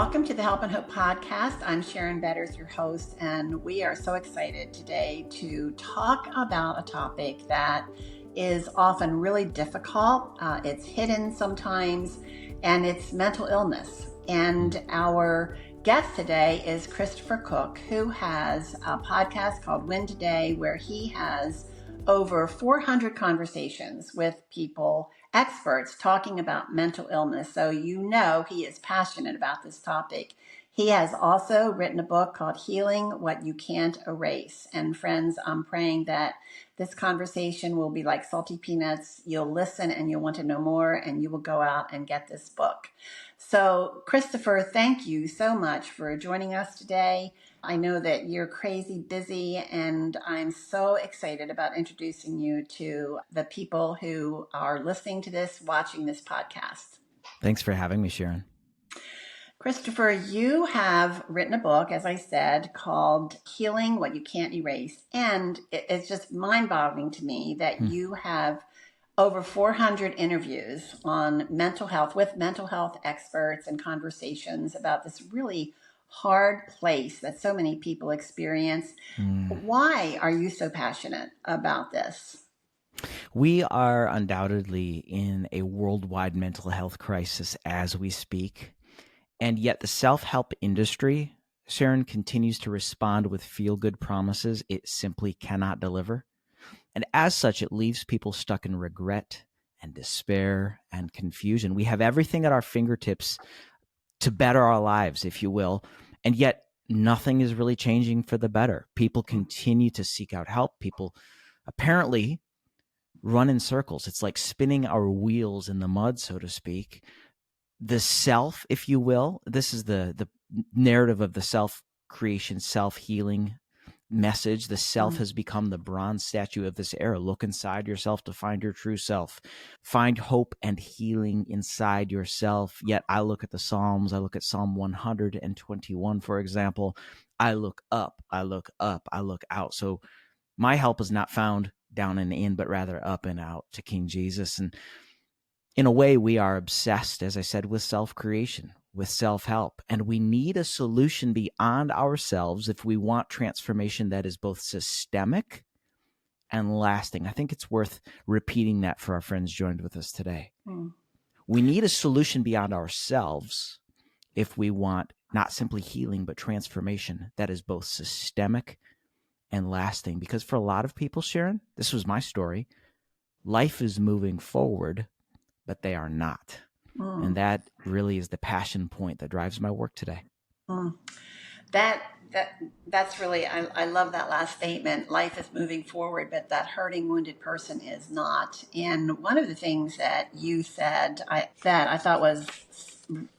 Welcome to the Help and Hope podcast. I'm Sharon Betters, your host, and we are so excited today to talk about a topic that is often really difficult. It's hidden sometimes, and it's mental illness. And our guest today is Christopher Cook, who has a podcast called WinToday, where he has over 400 conversations with people, experts, talking about mental illness. So you know he is passionate about this topic. He has also written a book called Healing What You Can't Erase. And friends, I'm praying that this conversation will be like salty peanuts. You'll listen and you'll want to know more, and you will go out and get this book. So Christopher, thank you so much for joining us today. I know that you're crazy busy, and I'm so excited about introducing you to the people who are listening to this, watching this podcast. Thanks for having me, Sharon. Christopher, you have written a book, as I said, called Healing What You Can't Erase. And it's just mind-boggling to me that you have over 400 interviews on mental health with mental health experts and conversations about this really hard place that so many people experience. Why are you so passionate about this? We are undoubtedly in a worldwide mental health crisis as we speak. And yet the self-help industry, Sharon, continues to respond with feel-good promises it simply cannot deliver. And as such, it leaves people stuck in regret and despair and confusion. We have everything at our fingertips to better our lives, if you will, and yet nothing is really changing for the better. People continue to seek out help. People apparently run in circles. It's like spinning our wheels in the mud, so to speak. The self, if you will, this is the narrative of the self-creation, self-healing message. The self has become the bronze statue of this era. Look inside yourself to find your true self. Find hope and healing inside yourself. Yet I look at the Psalms. I look at Psalm 121, for example. I look up, I look up, I look out. So my help is not found down and in, but rather up and out to King Jesus. And in a way, we are obsessed, as I said, with self-creation, with self-help. And we need a solution beyond ourselves if we want transformation that is both systemic and lasting. I think it's worth repeating that for our friends joined with us today. We need a solution beyond ourselves if we want not simply healing, but transformation that is both systemic and lasting. Because for a lot of people, Sharon, this was my story, life is moving forward, but they are not. And that really is the passion point that drives my work today. That's really, I love that last statement. Life is moving forward, but that hurting, wounded person is not. And one of the things that you said, I thought was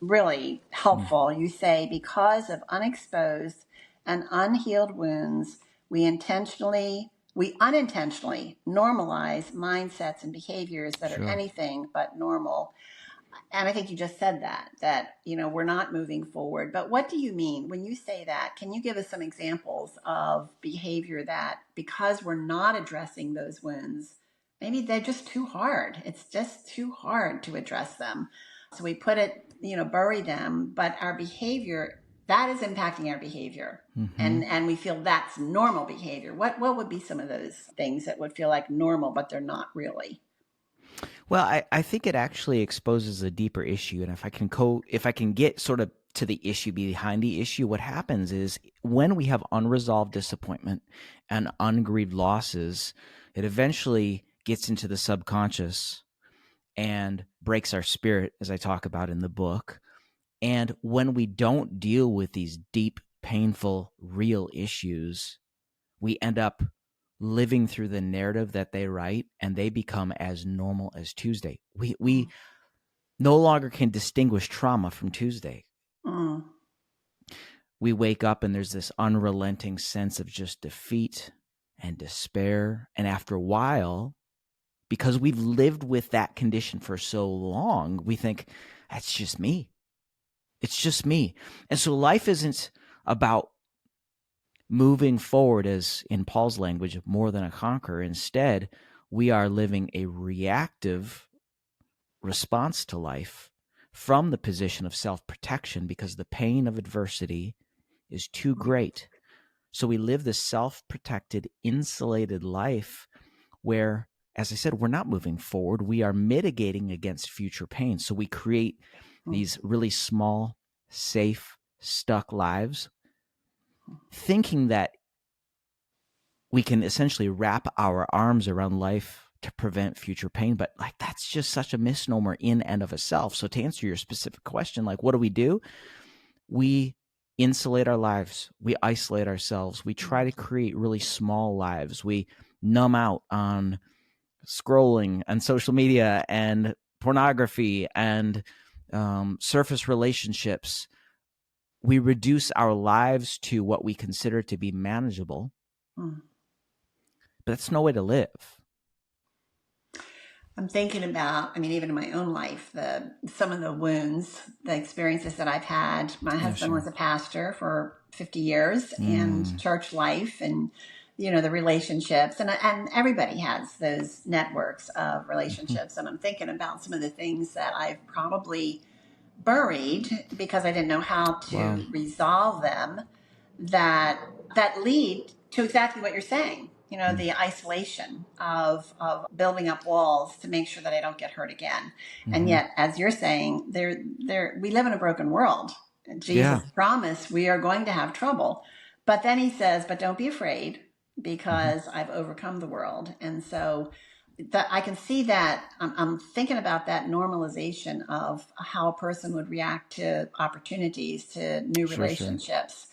really helpful. You say, because of unexposed and unhealed wounds, we unintentionally normalize mindsets and behaviors that are anything but normal. And I think you just said that, we're not moving forward. But what do you mean when you say that? Can you give us some examples of behavior that, because we're not addressing those wounds, maybe they're just too hard. It's just too hard to address them. So we put it, bury them, but our behavior, that is impacting our behavior. And we feel that's normal behavior. What would be some of those things that would feel like normal, but they're not really? Well, I think it actually exposes a deeper issue. And if I can get sort of to the issue behind the issue, what happens is when we have unresolved disappointment and ungrieved losses, it eventually gets into the subconscious and breaks our spirit, as I talk about in the book. And when we don't deal with these deep, painful, real issues, we end up living through the narrative that they write, and they become as normal as Tuesday. We no longer can distinguish trauma from Tuesday. We wake up and there's this unrelenting sense of just defeat and despair. And after a while, because we've lived with that condition for so long, we think, that's just me. It's just me. And so life isn't about moving forward, as in Paul's language, more than a conqueror. Instead, we are living a reactive response to life, from the position of self-protection because the pain of adversity is too great. So we live this self-protected, insulated life where, as I said, we're not moving forward. We are mitigating against future pain. So we create these really small, safe, stuck lives, thinking that we can essentially wrap our arms around life to prevent future pain. But like, that's just such a misnomer in and of itself. So to answer your specific question, like, what do? We insulate our lives. We isolate ourselves. We try to create really small lives. We numb out on scrolling and social media and pornography and surface relationships. We reduce our lives to what we consider to be manageable. But that's no way to live. I'm thinking about, I mean, even in my own life, some of the wounds, the experiences that I've had. My husband was a pastor for 50 years and church life and, you know, the relationships and everybody has those networks of relationships. And I'm thinking about some of the things that I've probably buried because I didn't know how to resolve them that lead to exactly what you're saying. You know, the isolation of building up walls to make sure that I don't get hurt again. And yet, as you're saying, we live in a broken world. Jesus promised we are going to have trouble. But then he says, but don't be afraid because I've overcome the world. And so that I can see that I'm thinking about that normalization of how a person would react to opportunities, to new relationships.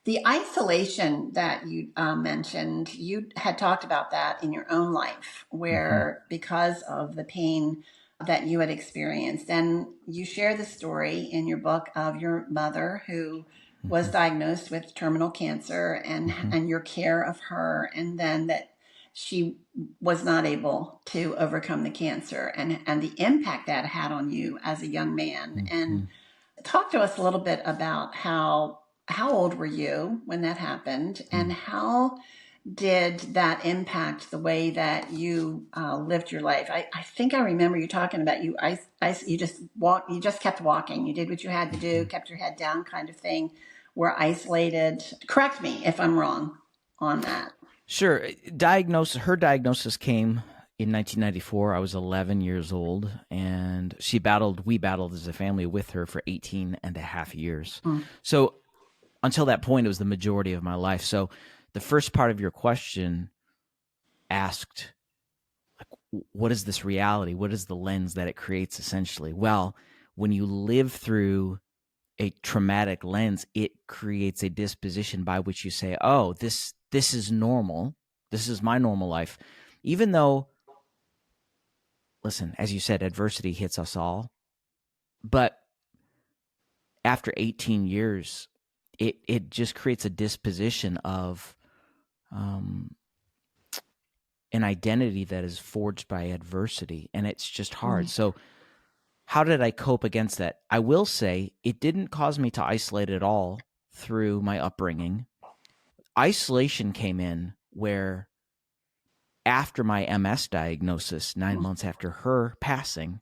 The isolation that you mentioned, you had talked about that in your own life, where because of the pain that you had experienced, and you share the story in your book of your mother who was diagnosed with terminal cancer and your care of her, and then that she was not able to overcome the cancer and the impact that had on you as a young man. And talk to us a little bit about how old were you when that happened, and how did that impact the way that you lived your life? I think I remember you talking about you just kept walking. You did what you had to do, kept your head down, kind of thing. Were isolated. Correct me if I'm wrong on that. Sure. Her diagnosis came in 1994. I was 11 years old, and we battled as a family with her for 18 and a half years. So until that point, it was the majority of my life. So the first part of your question asked, like, what is this reality? What is the lens that it creates, essentially? Well, when you live through a traumatic lens, it creates a disposition by which you say, oh, this is normal. This is my normal life. Even though, listen, as you said, adversity hits us all. But after 18 years, it just creates a disposition of an identity that is forged by adversity, and it's just hard. So how did I cope against that? I will say it didn't cause me to isolate at all through my upbringing. Isolation came in where after my MS diagnosis, 9 months after her passing,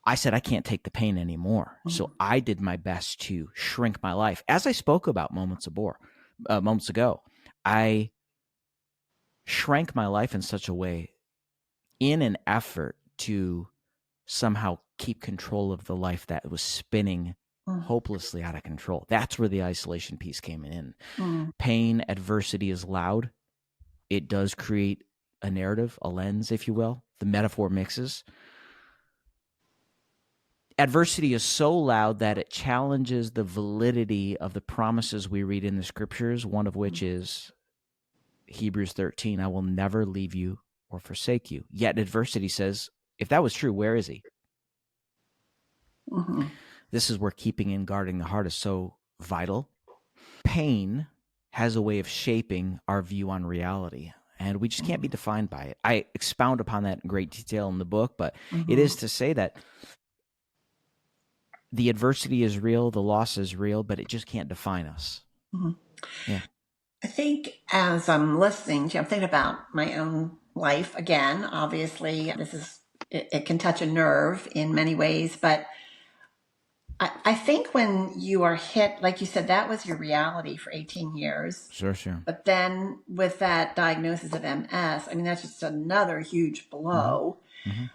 I said, I can't take the pain anymore. So I did my best to shrink my life. As I spoke about moments ago, I shrank my life in such a way in an effort to somehow keep control of the life that was spinning hopelessly out of control. That's where the isolation piece came in. Pain, adversity is loud. It does create a narrative, a lens, if you will. The metaphor mixes. Adversity is so loud that it challenges the validity of the promises we read in the scriptures, one of which is Hebrews 13, I will never leave you or forsake you. Yet adversity says, if that was true, where is he? This is where keeping and guarding the heart is so vital. Pain has a way of shaping our view on reality, and we just can't be defined by it. I expound upon that in great detail in the book, but it is to say that the adversity is real, the loss is real, but it just can't define us. Yeah. I think as I'm listening to you, I'm thinking about my own life again. Obviously, it can touch a nerve in many ways, but I think when you are hit, like you said, that was your reality for 18 years. Sure, sure. But then with that diagnosis of MS, I mean, that's just another huge Mm-hmm. blow. Mm-hmm.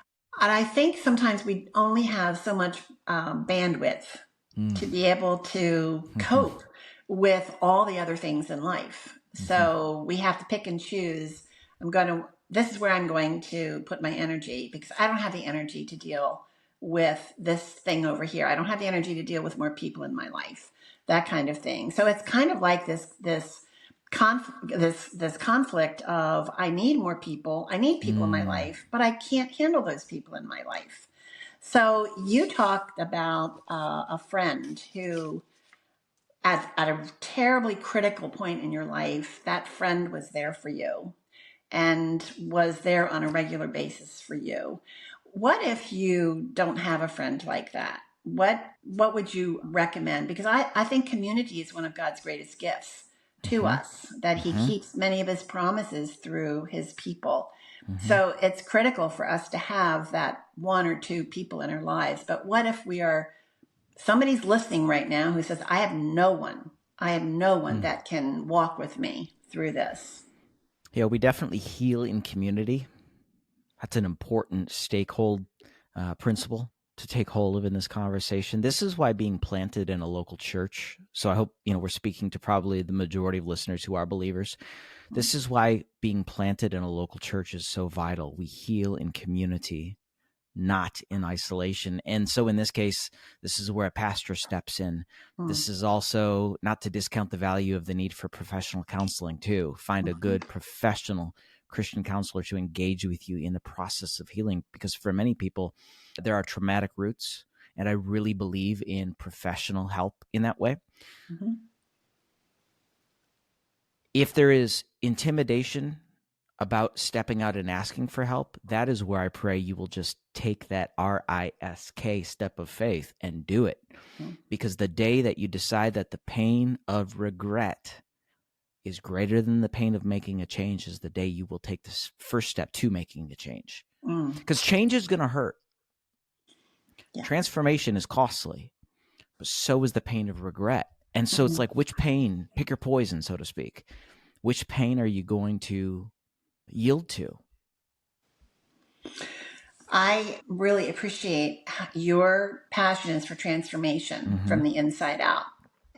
And I think sometimes we only have so much bandwidth to be able to Mm-hmm. cope with all the other things in life. Mm-hmm. So we have to pick and choose. This is where I'm going to put my energy because I don't have the energy to deal with this thing over here. I don't have the energy to deal with more people in my life, that kind of thing. So it's kind of like this conflict of I need more people. I need people in my life, but I can't handle those people in my life. So you talked about a friend who, at a terribly critical point in your life, that friend was there for you and was there on a regular basis for you. What if you don't have a friend like that? What would you recommend? Because I think community is one of God's greatest gifts to Mm-hmm. us, that he Mm-hmm. keeps many of his promises through his people. Mm-hmm. So it's critical for us to have that one or two people in our lives. But what if somebody's listening right now who says, I have no one that can walk with me through this. Yeah, we definitely heal in community. That's an important stakeholder principle to take hold of in this conversation. This is why being planted in a local church. So I hope we're speaking to probably the majority of listeners who are believers. This is why being planted in a local church is so vital. We heal in community, not in isolation. And so in this case, this is where a pastor steps in. This is also not to discount the value of the need for professional counseling too. Find a good professional Christian counselor to engage with you in the process of healing, because for many people, there are traumatic roots. And I really believe in professional help in that way. Mm-hmm. If there is intimidation about stepping out and asking for help, that is where I pray you will just take that RISK step of faith and do it. Because the day that you decide that the pain of regret is greater than the pain of making a change is the day you will take this first step to making the change. Because change is going to hurt. Yeah. Transformation is costly, but so is the pain of regret. And so it's like, which pain, pick your poison, so to speak. Which pain are you going to yield to? I really appreciate your passion is for transformation from the inside out.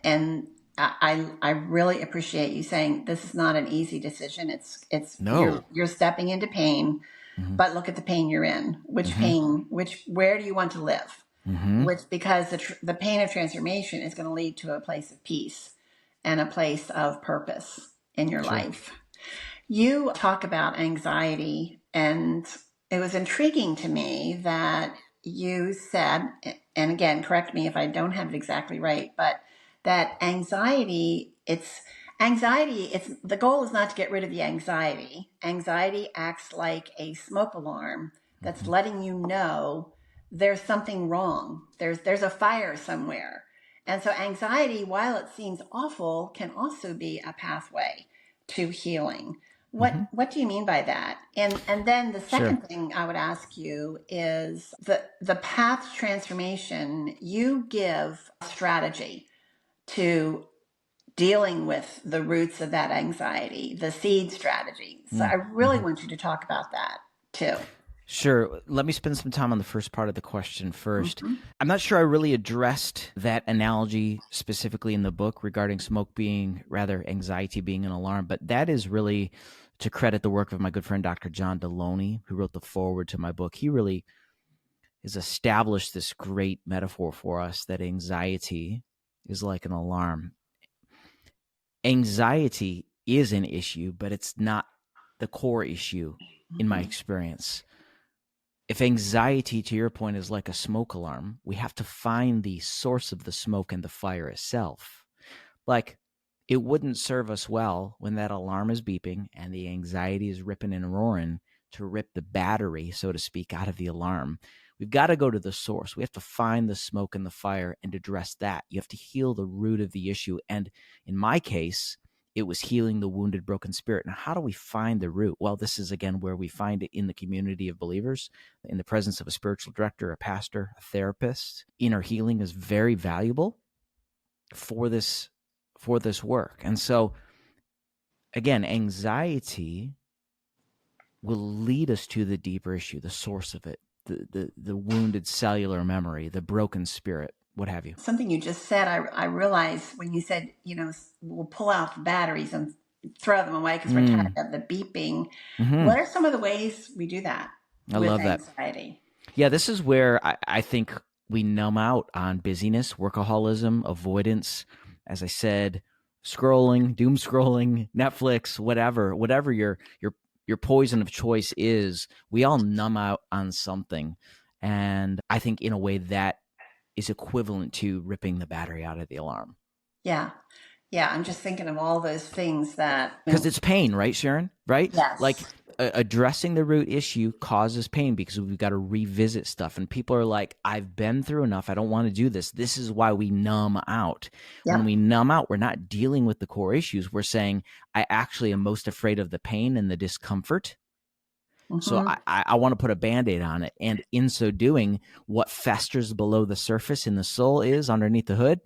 And I really appreciate you saying this is not an easy decision. It's No. You're stepping into pain, but look at the pain you're in. Where do you want to live? Because the pain of transformation is going to lead to a place of peace and a place of purpose in your life. You talk about anxiety, and it was intriguing to me that you said, and again, correct me if I don't have it exactly right, but that the goal is not to get rid of the anxiety. Anxiety acts like a smoke alarm that's letting you know there's something wrong. There's a fire somewhere. And so anxiety, while it seems awful, can also be a pathway to healing. What do you mean by that? And then the second thing I would ask you is the path to transformation. You give a strategy to dealing with the roots of that anxiety, the seed strategy. So I really want you to talk about that too. Sure. Let me spend some time on the first part of the question first. I'm not sure I really addressed that analogy specifically in the book regarding anxiety being an alarm, but that is really to credit the work of my good friend, Dr. John Deloney, who wrote the foreword to my book. He really has established this great metaphor for us that anxiety is like an alarm. Anxiety is an issue, but it's not the core issue in my experience. If anxiety, to your point, is like a smoke alarm, we have to find the source of the smoke and the fire itself. Like, it wouldn't serve us well when that alarm is beeping and the anxiety is ripping and roaring to rip the battery, so to speak, out of the alarm. We've got to go to the source. We have to find the smoke and the fire and address that. You have to heal the root of the issue. And in my case, it was healing the wounded, broken spirit. Now, how do we find the root? Well, this is, again, where we find it in the community of believers, in the presence of a spiritual director, a pastor, a therapist. Inner healing is very valuable for this work. And so, again, anxiety will lead us to the deeper issue, the source of it, the wounded cellular memory, the broken spirit, what have you. Something you just said, I realized when you said, we'll pull out the batteries and throw them away because we're tired of the beeping. What are some of the ways we do that I with love that. anxiety? Yeah, this is where I think we numb out on busyness, workaholism, avoidance. As I said, scrolling, doom scrolling, Netflix, whatever your poison of choice is. We all numb out on something, and I think in a way that is equivalent to ripping the battery out of the alarm. Yeah. I'm just thinking of all those things that, because it's pain, right, Sharon? Right? Yes. Like addressing the root issue causes pain because we've got to revisit stuff. And people are like, I've been through enough. I don't want to do this. This is why we numb out. Yep. When we numb out, we're not dealing with the core issues. We're saying, I actually am most afraid of the pain and the discomfort. So I want to put a Band-Aid on it. And in so doing, what festers below the surface in the soul is underneath the hood.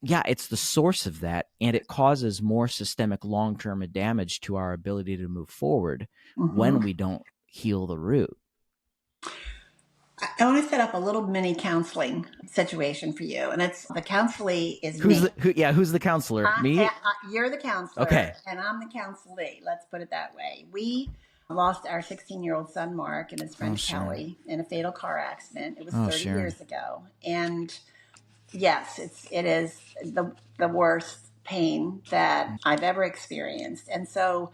Yeah, it's the source of that, and it causes more systemic long-term damage to our ability to move forward when we don't heal the root. I want to set up a little mini counseling situation for you, and it's the counselee is me. Who's the counselor? Me? You're the counselor, okay, and I'm the counselee. Let's put it that way. We lost our 16-year-old son Mark and his friend Kelly in a fatal car accident. It was 30 years ago, and yes, it is the worst pain that I've ever experienced, and so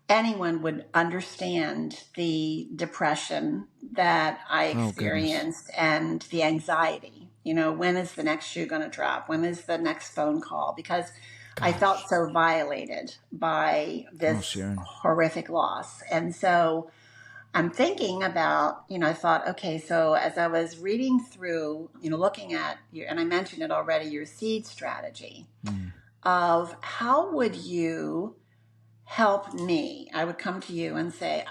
anyone would understand the depression that I experienced and the anxiety. When is the next shoe going to drop? When is the next phone call? Because I felt so violated by this horrific loss. And so I'm thinking about, I thought, okay, so as I was reading through, looking at your, and I mentioned it already, your seed strategy of how would you help me? I would come to you and say,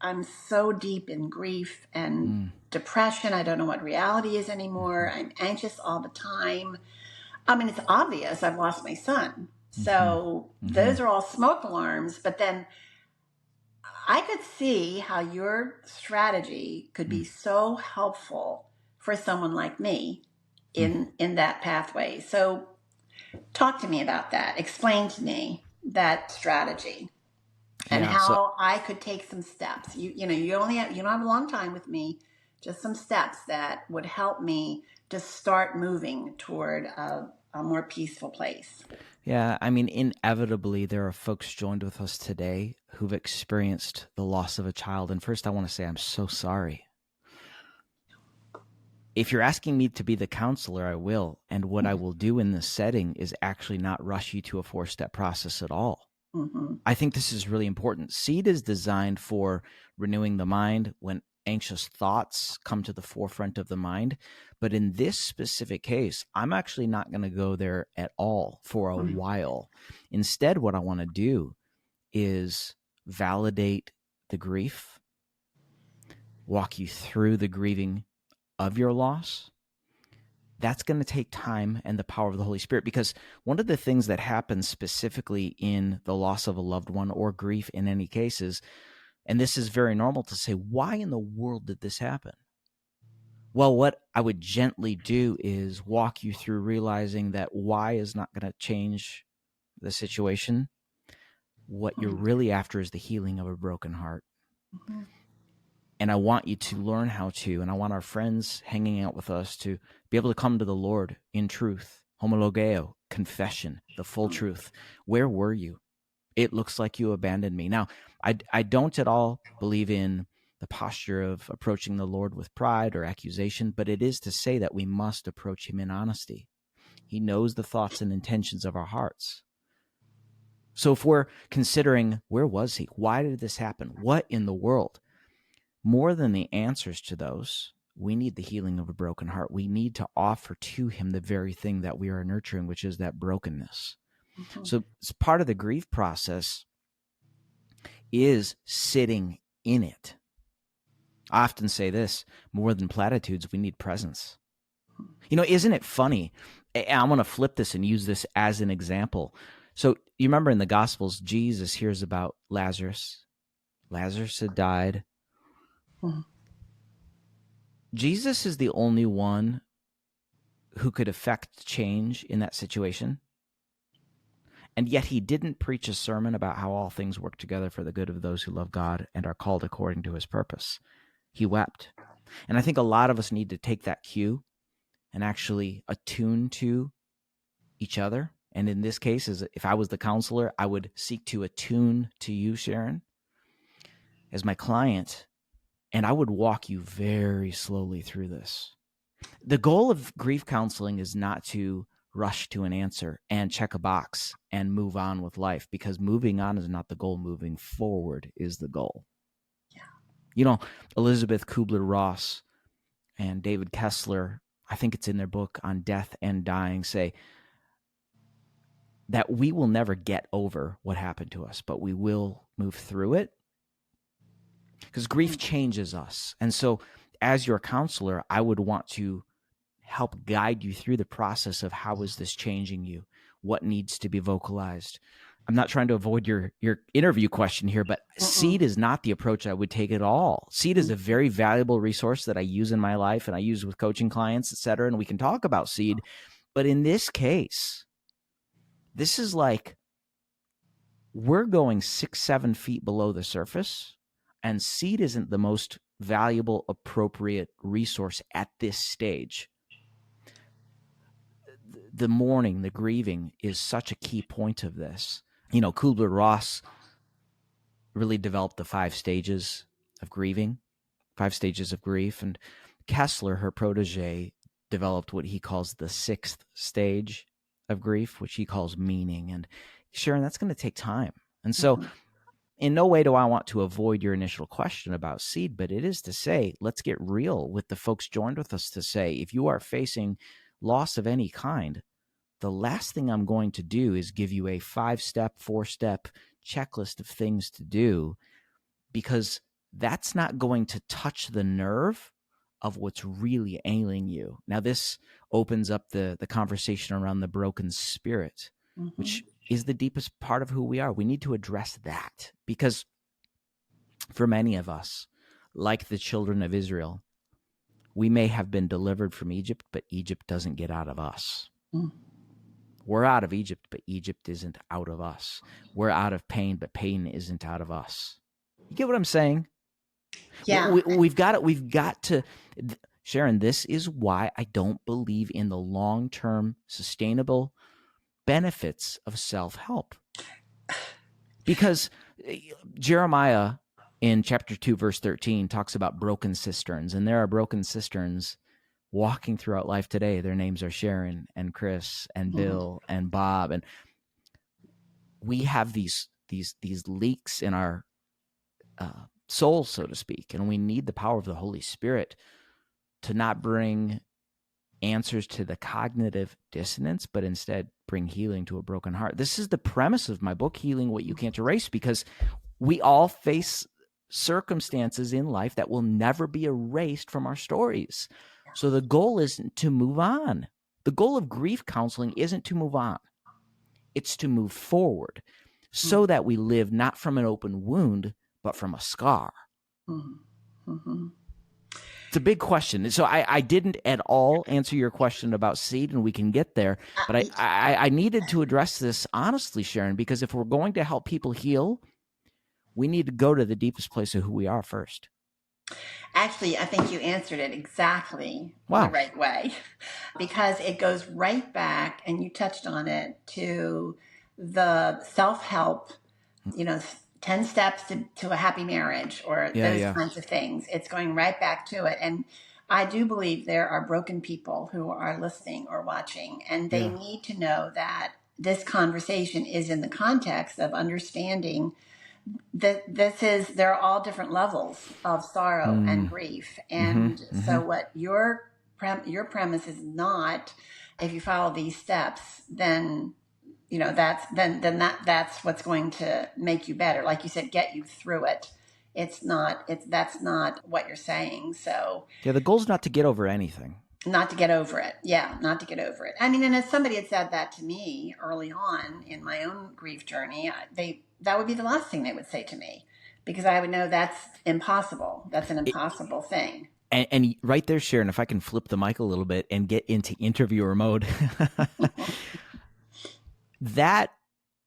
I'm so deep in grief and depression. I don't know what reality is anymore. I'm anxious all the time. I mean, it's obvious I've lost my son. So those are all smoke alarms. But then I could see how your strategy could be so helpful for someone like me in that pathway. So talk to me about that. Explain to me that strategy and how I could take some steps. You don't have a long time with me, just some steps that would help me to start moving toward a more peaceful place. Yeah, I mean, inevitably, there are folks joined with us today who've experienced the loss of a child. And first, I want to say I'm so sorry. If you're asking me to be the counselor, I will. And what I will do in this setting is actually not rush you to a 4-step process at all. I think this is really important. Seed is designed for renewing the mind when anxious thoughts come to the forefront of the mind. But in this specific case, I'm actually not going to go there at all for a while. Instead, what I want to do is validate the grief, walk you through the grieving of your loss. That's going to take time and the power of the Holy Spirit, because one of the things that happens specifically in the loss of a loved one or grief in any cases, and this is very normal to say, why in the world did this happen? Well, what I would gently do is walk you through realizing that why is not going to change the situation. What you're really after is the healing of a broken heart. And I want you to learn how to, and I want our friends hanging out with us to be able to come to the Lord in truth, homologeo, confession, the full truth. Where were you? It looks like you abandoned me. Now, I don't at all believe in the posture of approaching the Lord with pride or accusation, but it is to say that we must approach him in honesty. He knows the thoughts and intentions of our hearts. So if we're considering, where was he? Why did this happen? What in the world? More than the answers to those, we need the healing of a broken heart. We need to offer to him the very thing that we are nurturing, which is that brokenness. Mm-hmm. So it's part of the grief process is sitting in it. I often say this, more than platitudes, we need presence. Isn't it funny? I'm going to flip this and use this as an example. So you remember in the Gospels, Jesus hears about Lazarus. Lazarus had died. Mm-hmm. Jesus is the only one who could affect change in that situation. And yet he didn't preach a sermon about how all things work together for the good of those who love God and are called according to his purpose. He wept. And I think a lot of us need to take that cue and actually attune to each other. And in this case, if I was the counselor, I would seek to attune to you, Sharon, as my client, and I would walk you very slowly through this. The goal of grief counseling is not to rush to an answer and check a box and move on with life, because moving on is not the goal. Moving forward is the goal. Yeah. Elizabeth Kubler-Ross and David Kessler, I think it's in their book on death and dying, say that we will never get over what happened to us, but we will move through it, because grief changes us. And so as your counselor, I would want to help guide you through the process of how is this changing you? What needs to be vocalized? I'm not trying to avoid your interview question here, but SEED is not the approach I would take at all. SEED is a very valuable resource that I use in my life and I use with coaching clients, et cetera. And we can talk about SEED. But in this case, this is like we're going 6-7 feet below the surface, and SEED isn't the most valuable, appropriate resource at this stage. The mourning, the grieving is such a key point of this. Kubler-Ross really developed the 5 stages of grieving, 5 stages of grief. And Kessler, her protege, developed what he calls the 6th stage of grief, which he calls meaning. And Sharon, that's going to take time. And so in no way do I want to avoid your initial question about SEED, but it is to say, let's get real with the folks joined with us to say, if you are facing loss of any kind, the last thing I'm going to do is give you a 5-step, 4-step checklist of things to do, because that's not going to touch the nerve of what's really ailing you. Now, this opens up the conversation around the broken spirit, which is the deepest part of who we are. We need to address that, because for many of us, like the children of Israel, we may have been delivered from Egypt, but Egypt doesn't get out of us. We're out of Egypt, but Egypt isn't out of us. We're out of pain, but pain isn't out of us. You get what I'm saying? Yeah. We've got to, Sharon, this is why I don't believe in the long-term sustainable benefits of self-help. Because Jeremiah in chapter 2, verse 13 talks about broken cisterns, and there are broken cisterns walking throughout life today. Their names are Sharon and Chris and Bill and Bob. And we have these leaks in our soul, so to speak. And we need the power of the Holy Spirit to not bring answers to the cognitive dissonance, but instead bring healing to a broken heart. This is the premise of my book, Healing What You Can't Erase, because we all face circumstances in life that will never be erased from our stories. So the goal isn't to move on. The goal of grief counseling isn't to move on. It's to move forward so that we live not from an open wound, but from a scar. It's a big question. So I didn't at all answer your question about SEED, and we can get there. But I needed to address this honestly, Sharon, because if we're going to help people heal, we need to go to the deepest place of who we are first. Actually, I think you answered it exactly the right way, because it goes right back, and you touched on it, to the self-help, 10 steps to a happy marriage, or those kinds of things. It's going right back to it. And I do believe there are broken people who are listening or watching, and they need to know that this conversation is in the context of understanding that there are all different levels of sorrow and grief. And so what your premise is not, if you follow these steps, then that's what's going to make you better. Like you said, get you through it. That's not what you're saying. So Yeah, the goal's not to get over anything. not to get over it. Yeah, not to get over it. I mean, and if somebody had said that to me early on in my own grief journey, that would be the last thing they would say to me, because I would know that's impossible. That's an impossible thing. And right there, Sharon, if I can flip the mic a little bit and get into interviewer mode, that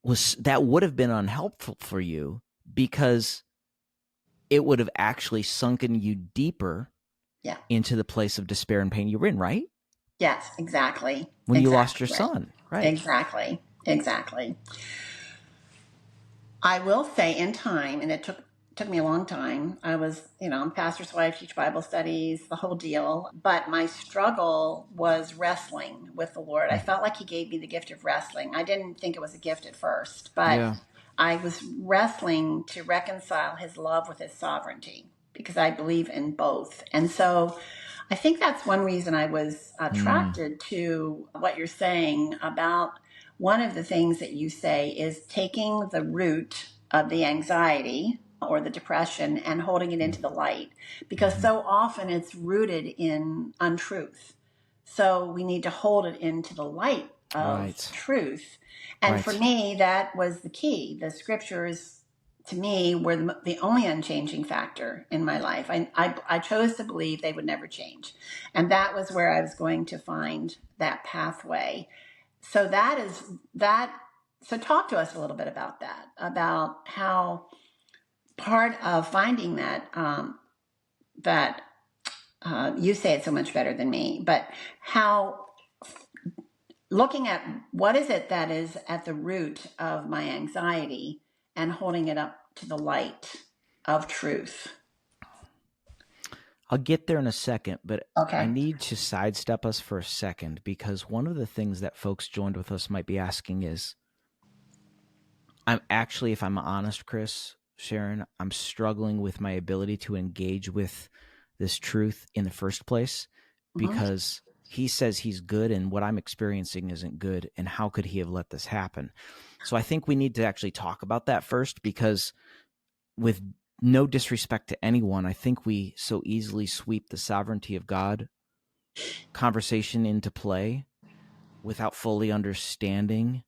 would have been unhelpful for you, because it would have actually sunken you deeper into the place of despair and pain you were in, right? Yes, exactly. When you lost your son, right? Exactly. I will say, in time, and it took me a long time. I was, I'm a pastor's wife, teach Bible studies, the whole deal. But my struggle was wrestling with the Lord. I felt like He gave me the gift of wrestling. I didn't think it was a gift at first, but I was wrestling to reconcile His love with His sovereignty, because I believe in both. And so I think that's one reason I was attracted to what you're saying about one of the things that you say is taking the root of the anxiety or the depression and holding it into the light, because so often it's rooted in untruth. So we need to hold it into the light of truth. And for me, that was the key. The scriptures, to me, were the only unchanging factor in my life. I chose to believe they would never change. And that was where I was going to find that pathway. So so talk to us a little bit about that, about how part of finding that, you say it so much better than me, but how looking at what is it that is at the root of my anxiety and holding it up to the light of truth. I'll get there in a second, but I need to sidestep us for a second, because one of the things that folks joined with us might be asking is, I'm actually, if I'm honest, Chris, Sharon, I'm struggling with my ability to engage with this truth in the first place, because He says He's good and what I'm experiencing isn't good. And how could He have let this happen? So I think we need to actually talk about that first, because with no disrespect to anyone, I think we so easily sweep the sovereignty of God conversation into play without fully understanding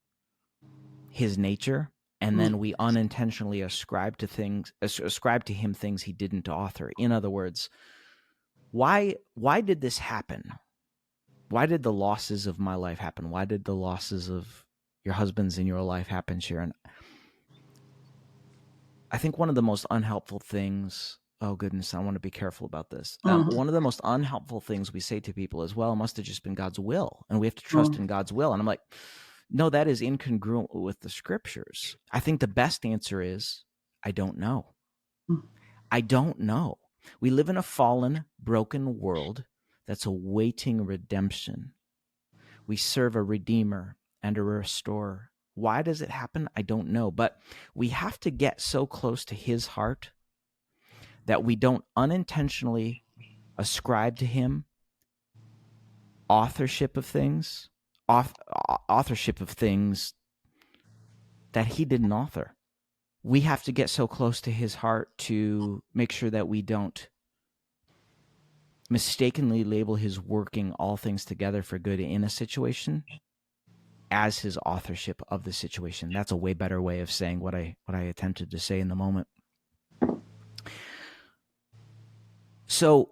His nature. And then we unintentionally ascribe to Him things He didn't author. In other words, why did this happen? Why did the losses of my life happen? Why did the losses of your husband's in your life happen, Sharon? I think one of the most unhelpful things, oh goodness, I want to be careful about this. One of the most unhelpful things we say to people is, well, it must have just been God's will, and we have to trust in God's will. And I'm like, no, that is incongruent with the scriptures. I think the best answer is, I don't know. I don't know. We live in a fallen, broken world that's awaiting redemption. We serve a Redeemer and a Restorer. Why does it happen? I don't know. But we have to get so close to His heart that we don't unintentionally ascribe to Him authorship of things that He didn't author. We have to get so close to His heart to make sure that we don't mistakenly label His working all things together for good in a situation as His authorship of the situation. That's a way better way of saying what I attempted to say in the moment. So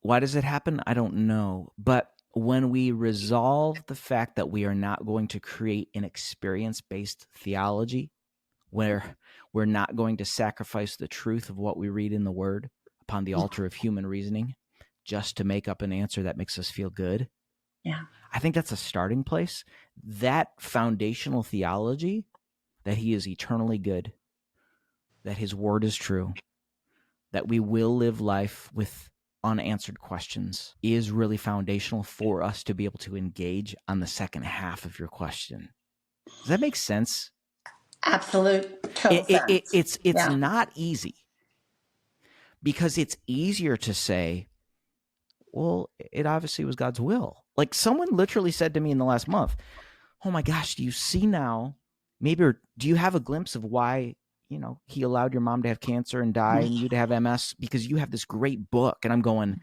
why does it happen? I don't know. But when we resolve the fact that we are not going to create an experience-based theology, where we're not going to sacrifice the truth of what we read in the Word upon the altar of human reasoning just to make up an answer that makes us feel good. Yeah. I think that's a starting place. That foundational theology, that He is eternally good, that His word is true, that we will live life with unanswered questions, is really foundational for us to be able to engage on the second half of your question. Does that make sense? Absolute total sense. It's not easy, because it's easier to say, well, it obviously was God's will. Like someone literally said to me in the last month, oh my gosh, do you see now? Maybe, or do you have a glimpse of why, he allowed your mom to have cancer and die and you to have MS? Because you have this great book. And I'm going,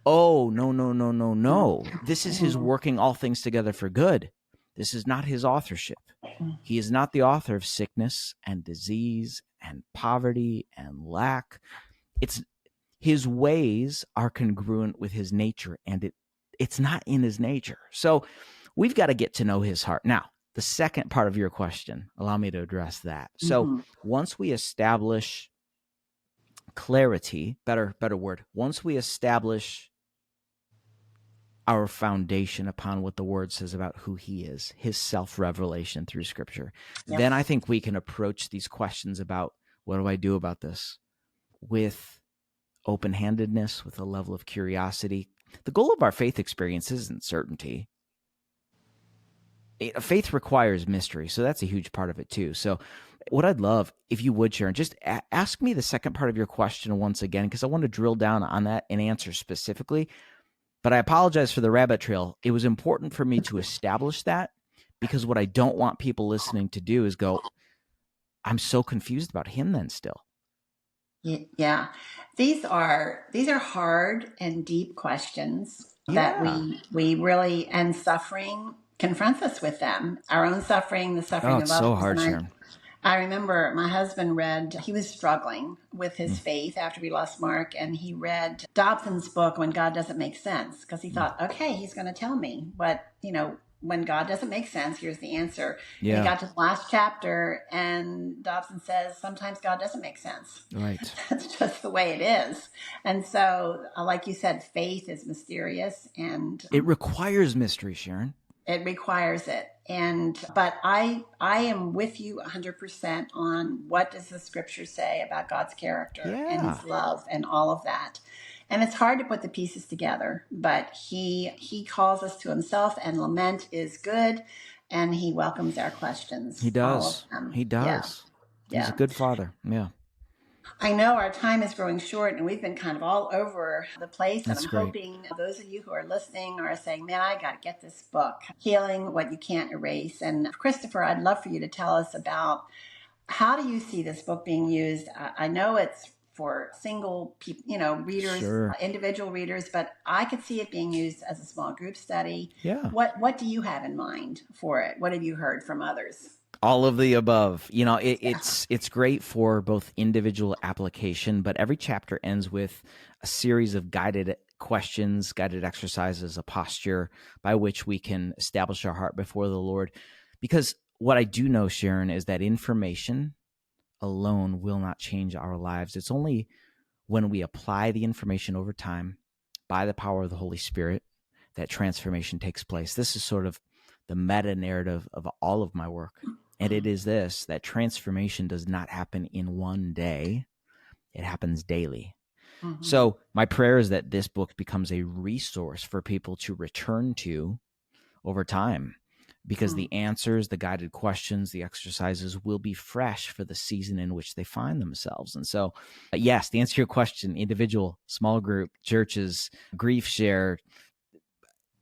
oh, no, no, no, no, no. This is his working all things together for good. This is not his authorship. He is not the author of sickness and disease and poverty and lack. It's his ways are congruent with his nature, and it's not in his nature. So we've got to get to know his heart. Now, the second part of your question, allow me to address that. So once we establish clarity, better word, once we establish our foundation upon what the word says about who he is, his self-revelation through scripture, then I think we can approach these questions about what do I do about this with open-handedness, with a level of curiosity. The goal of our faith experience isn't certainty. Faith requires mystery, so that's a huge part of it too. So what I'd love, if you would, Sharon, just ask me the second part of your question once again, because I want to drill down on that and answer specifically. But I apologize for the rabbit trail. It was important for me to establish that, because what I don't want people listening to do is go, I'm so confused about him then still. Yeah. These are hard and deep questions that we really, and suffering confronts us with them. Our own suffering, the suffering of it's others. so hard, Sharon. I remember my husband he was struggling with his faith after we lost Mark, and he read Dobson's book, When God Doesn't Make Sense, because he thought, okay, he's going to tell me what, when God doesn't make sense, here's the answer. Yeah. And he got to the last chapter, and Dobson says, sometimes God doesn't make sense. Right. That's just the way it is. And so, like you said, faith is mysterious, and it requires mystery, Sharon. It requires it. But I am with you 100% on what does the scripture say about God's character and his love and all of that. And it's hard to put the pieces together, but he calls us to himself, and lament is good, and he welcomes our questions. He does. He does. Yeah. He's a good father. Yeah. I know our time is growing short, and we've been kind of all over the place. That's and I'm great. hoping those of you who are listening are saying, man, I got to get this book, Healing What You Can't Erase. And Christopher, I'd love for you to tell us about, how do you see this book being used? I know it's for single people, readers, individual readers, but I could see it being used as a small group study. Yeah. What do you have in mind for it? What have you heard from others? All of the above. It's great for both individual application, but every chapter ends with a series of guided questions, guided exercises, a posture by which we can establish our heart before the Lord. Because what I do know, Sharon, is that information alone will not change our lives. It's only when we apply the information over time by the power of the Holy Spirit that transformation takes place. This is sort of the meta narrative of all of my work. And it is this, that transformation does not happen in one day. It happens daily. Mm-hmm. So my prayer is that this book becomes a resource for people to return to over time, because the answers, the guided questions, the exercises will be fresh for the season in which they find themselves. And so, yes, to answer your question, individual, small group, churches, grief share,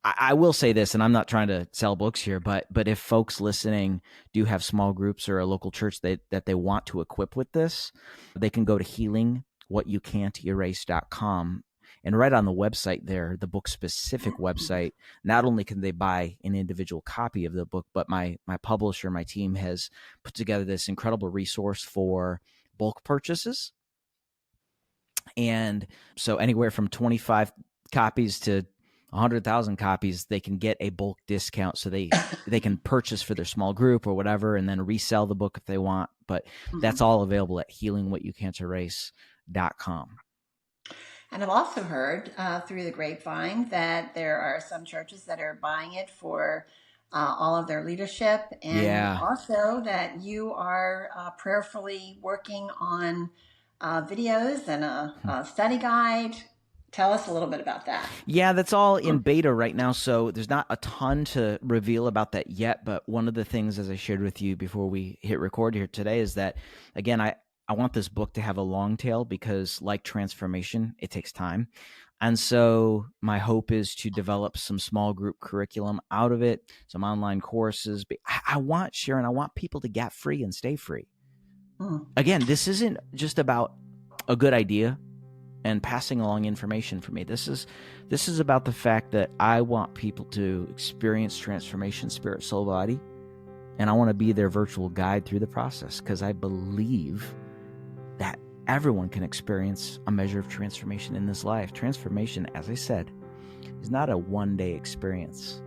I will say this, and I'm not trying to sell books here, but if folks listening do have small groups or a local church that they want to equip with this, they can go to healingwhatyoucan'terase.com. And right on the website there, the book-specific website, not only can they buy an individual copy of the book, but my publisher, my team has put together this incredible resource for bulk purchases. And so anywhere from 25 copies to 100,000 copies, they can get a bulk discount, so they can purchase for their small group or whatever, and then resell the book if they want. But that's all available at healingwhatyoucan'terase.com. And I've also heard through the grapevine that there are some churches that are buying it for all of their leadership, and also that you are prayerfully working on videos and a study guide. Tell us a little bit about that. Yeah, that's all in beta right now, so there's not a ton to reveal about that yet. But one of the things, as I shared with you before we hit record here today, is that, again, I want this book to have a long tail because, like transformation, it takes time. And so my hope is to develop some small group curriculum out of it, some online courses. But I want, Sharon, I want people to get free and stay free. Again, this isn't just about a good idea and passing along information for me. This is about the fact that I want people to experience transformation, spirit, soul, body, and I want to be their virtual guide through the process because I believe that everyone can experience a measure of transformation in this life. Transformation, as I said, is not a one-day experience,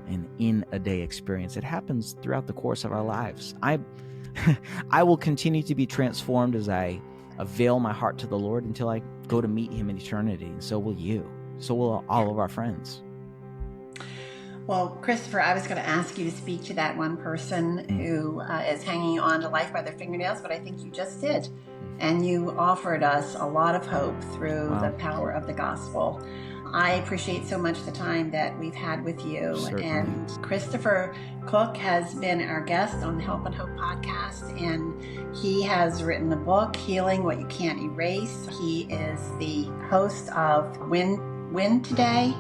an in-a-day experience. It happens throughout the course of our lives. I will continue to be transformed as I avail my heart to the Lord until I go to meet him in eternity. And so will you. So will all of our friends. Well, Christopher, I was going to ask you to speak to that one person who is hanging on to life by their fingernails, but I think you just did. And you offered us a lot of hope through the power of the gospel. I appreciate so much the time that we've had with you. Certainly. And Christopher Cook has been our guest on the Help and Hope podcast, and he has written the book, Healing What You Can't Erase. He is the host of WinToday,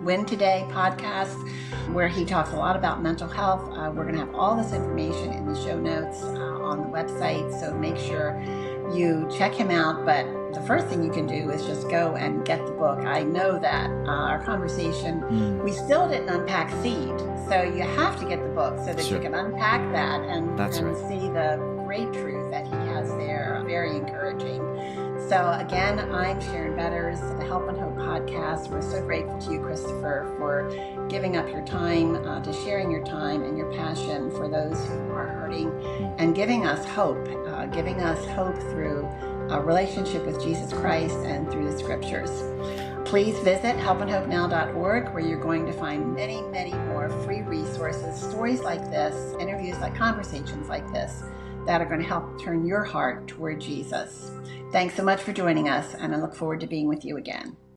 WinToday podcast, where he talks a lot about mental health. We're going to have all this information in the show notes on the website, so make sure you check him out. But the first thing you can do is just go and get the book. I know that our conversation, we still didn't unpack seed, so you have to get the book so that you can unpack that and see the great truth that he has there. Very encouraging. So again, I'm Sharon Betters, the Help and Hope podcast. We're so grateful to you, Christopher, for giving up your time, to sharing your time and your passion for those who are hurting, and giving us hope through a relationship with Jesus Christ and through the scriptures. Please visit helpandhopenow.org, where you're going to find many, many more free resources, stories like this, interviews like conversations like this, that are going to help turn your heart toward Jesus. Thanks so much for joining us, and I look forward to being with you again.